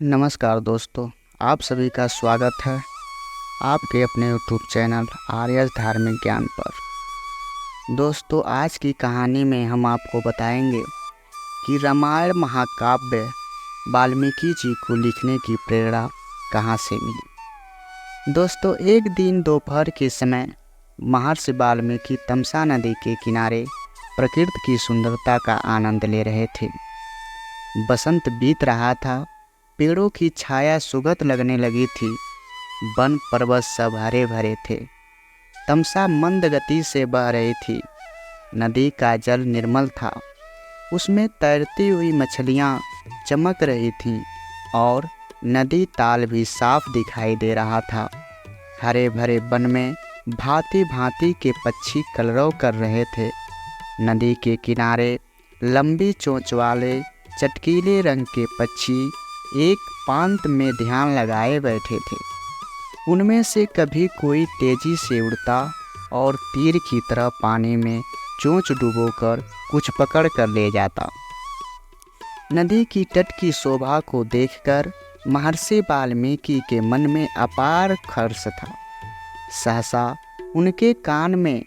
नमस्कार दोस्तों, आप सभी का स्वागत है आपके अपने यूट्यूब चैनल आर्यस धार्मिक ज्ञान पर। दोस्तों, आज की कहानी में हम आपको बताएंगे कि रामायण महाकाव्य वाल्मीकि जी को लिखने की प्रेरणा कहाँ से मिली। दोस्तों, एक दिन दोपहर के समय महर्षि वाल्मीकि तमसा नदी के किनारे प्रकृति की सुंदरता का आनंद ले रहे थे। बसंत बीत रहा था, पेड़ों की छाया सुगंध लगने लगी थी, वन पर्वत सब हरे भरे थे। तमसा मंद गति से बह रही थी, नदी का जल निर्मल था, उसमें तैरती हुई मछलियाँ चमक रही थीं और नदी ताल भी साफ दिखाई दे रहा था। हरे भरे वन में भांति भांति के पक्षी कलरव कर रहे थे। नदी के किनारे लंबी चोंच वाले चटकीले रंग के पक्षी एक पांत में ध्यान लगाए बैठे थे। उनमें से कभी कोई तेजी से उड़ता और तीर की तरह पानी में चोंच डुबोकर कुछ पकड़ कर ले जाता। नदी की तट की शोभा को देखकर महर्षि वाल्मीकि के मन में अपार हर्ष था। सहसा उनके कान में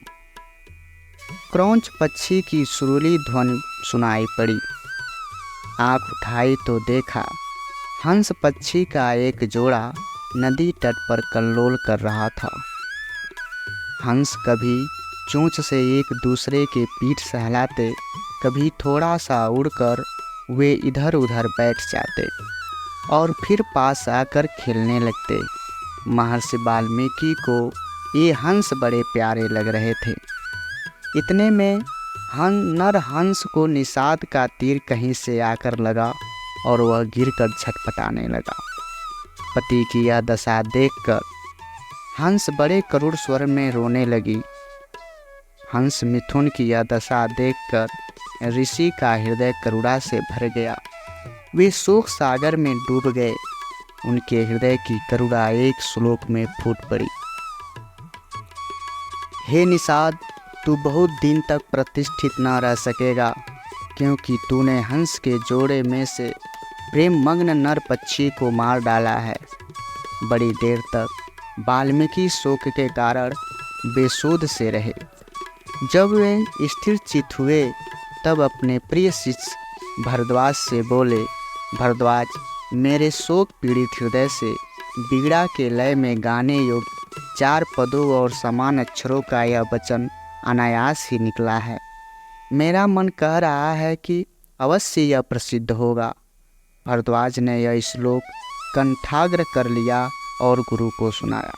क्रौंच पक्षी की सुरीली ध्वनि सुनाई पड़ी। आंख उठाई तो देखा हंस पक्षी का एक जोड़ा नदी तट पर कल्लोल कर रहा था। हंस कभी चोंच से एक दूसरे के पीठ सहलाते, कभी थोड़ा सा उड़कर वे इधर उधर बैठ जाते और फिर पास आकर खेलने लगते। महर्षि वाल्मीकि को ये हंस बड़े प्यारे लग रहे थे। इतने में नर हंस को निषाद का तीर कहीं से आकर लगा और वह गिरकर छटपटाने लगा। पति की यह दशा देखकर हंस बड़े करुण स्वर में रोने लगी। हंस मिथुन की यह दशा देखकर ऋषि का हृदय करुणा से भर गया। वे शोक सागर में डूब गए। उनके हृदय की करुणा एक श्लोक में फूट पड़ी। हे निषाद, तू बहुत दिन तक प्रतिष्ठित न रह सकेगा, क्योंकि तूने हंस के जोड़े में से प्रेम मग्न नर पक्षी को मार डाला है। बड़ी देर तक वाल्मीकि शोक के कारण बेसुध से रहे। जब वे स्थिर चित्त हुए तब अपने प्रिय शिष्य भरद्वाज से बोले, भरद्वाज, मेरे शोक पीड़ित हृदय से बीड़ा के लय में गाने योग्य 4 पदों और समान अक्षरों का यह वचन अनायास ही निकला है। मेरा मन कह रहा है कि अवश्य यह प्रसिद्ध होगा। भरद्वाज ने यह श्लोक कंठाग्र कर लिया और गुरु को सुनाया।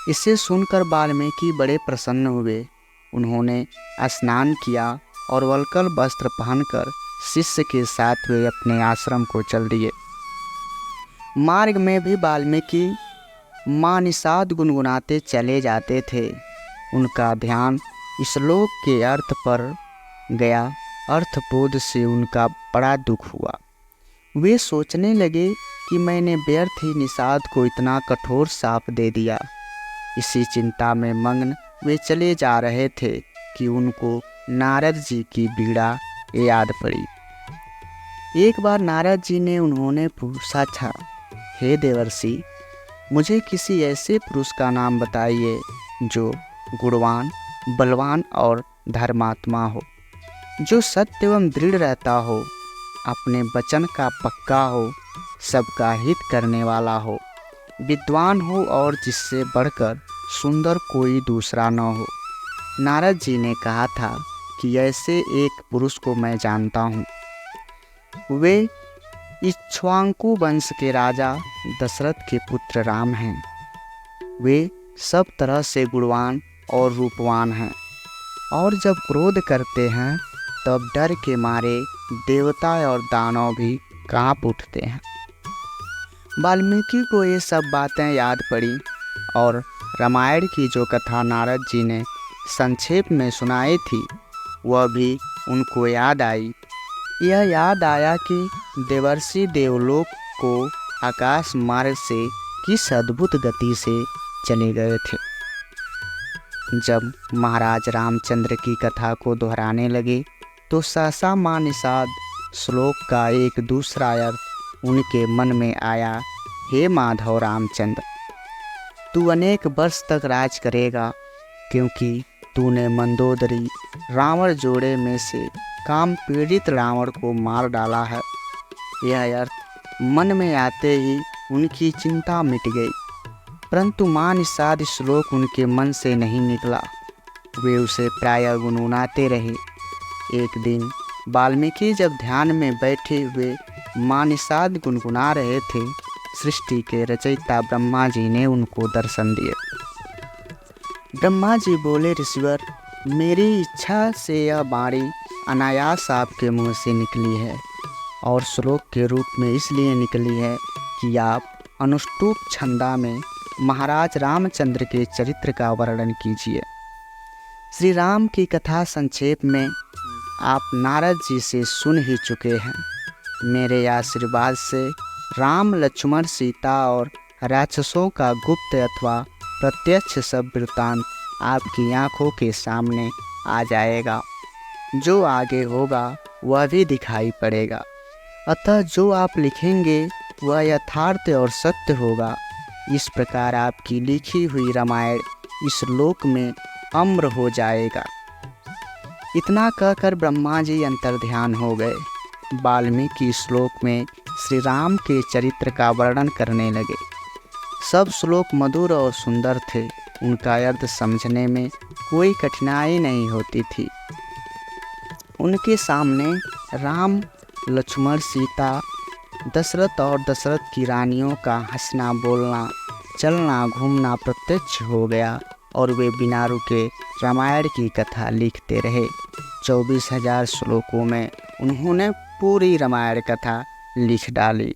इसे सुनकर वाल्मीकि बड़े प्रसन्न हुए। उन्होंने स्नान किया और वल्कल वस्त्र पहनकर शिष्य के साथ वे अपने आश्रम को चल दिए। मार्ग में भी वाल्मीकि माँ निषाद गुनगुनाते चले जाते थे। उनका ध्यान श्लोक के अर्थ पर गया। अर्थबोध से उनका बड़ा दुख हुआ। वे सोचने लगे कि मैंने व्यर्थ ही निषाद को इतना कठोर शाप दे दिया। इसी चिंता में मग्न वे चले जा रहे थे कि उनको नारद जी की बीड़ा याद पड़ी। एक बार नारद जी ने उन्होंने पूछा था, हे देवर्षि, मुझे किसी ऐसे पुरुष का नाम बताइए जो गुणवान, बलवान और धर्मात्मा हो, जो सत्य एवं दृढ़ रहता हो, अपने वचन का पक्का हो, सबका हित करने वाला हो, विद्वान हो और जिससे बढ़कर सुंदर कोई दूसरा न हो। नारद जी ने कहा था कि ऐसे एक पुरुष को मैं जानता हूँ। वे इक्ष्वाकु वंश के राजा दशरथ के पुत्र राम हैं। वे सब तरह से गुणवान और रूपवान हैं और जब क्रोध करते हैं तब डर के मारे देवता और दानव भी कांप उठते हैं। वाल्मीकि को ये सब बातें याद पड़ी और रामायण की जो कथा नारद जी ने संक्षेप में सुनाई थी वह भी उनको याद आई। यह याद आया कि देवर्षि देवलोक को आकाश मार्ग से किस अद्भुत गति से चले गए थे। जब महाराज रामचंद्र की कथा को दोहराने लगे तो सहसा माँ निषाद श्लोक का एक दूसरा अर्थ उनके मन में आया, हे माधव रामचंद्र, तू अनेक वर्ष तक राज करेगा, क्योंकि तूने मंदोदरी रावण जोड़े में से काम पीड़ित रावण को मार डाला है। यह अर्थ मन में आते ही उनकी चिंता मिट गई, परंतु मां निषाद श्लोक उनके मन से नहीं निकला। वे उसे प्रायः गुनगुनाते रहे। एक दिन वाल्मीकि जब ध्यान में बैठे हुए मां निषाद गुनगुना रहे थे, सृष्टि के रचयिता ब्रह्मा जी ने उनको दर्शन दिए। ब्रह्मा जी बोले, ऋषिवर, मेरी इच्छा से यह बाणी अनायास आपके मुंह से निकली है और श्लोक के रूप में इसलिए निकली है कि आप अनुष्टुप छंदा में महाराज रामचंद्र के चरित्र का वर्णन कीजिए। श्री राम की कथा संक्षेप में आप नारद जी से सुन ही चुके हैं। मेरे आशीर्वाद से राम, लक्ष्मण, सीता और राक्षसों का गुप्त अथवा प्रत्यक्ष सब वृत्तांत आपकी आंखों के सामने आ जाएगा। जो आगे होगा वह भी दिखाई पड़ेगा। अतः जो आप लिखेंगे वह यथार्थ और सत्य होगा। इस प्रकार आपकी लिखी हुई रामायण इस लोक में अम्र हो जाएगा। इतना कहकर ब्रह्मा जी अंतर्ध्यान हो गए। वाल्मीकि श्लोक में श्री राम के चरित्र का वर्णन करने लगे। सब श्लोक मधुर और सुंदर थे। उनका अर्थ समझने में कोई कठिनाई नहीं होती थी। उनके सामने राम, लक्ष्मण, सीता, दशरथ और दशरथ की रानियों का हंसना, बोलना, चलना, घूमना प्रत्यक्ष हो गया और वे बिना रुके रामायण की कथा लिखते रहे। 24,000 श्लोकों में उन्होंने पूरी रामायण कथा लिख डाली।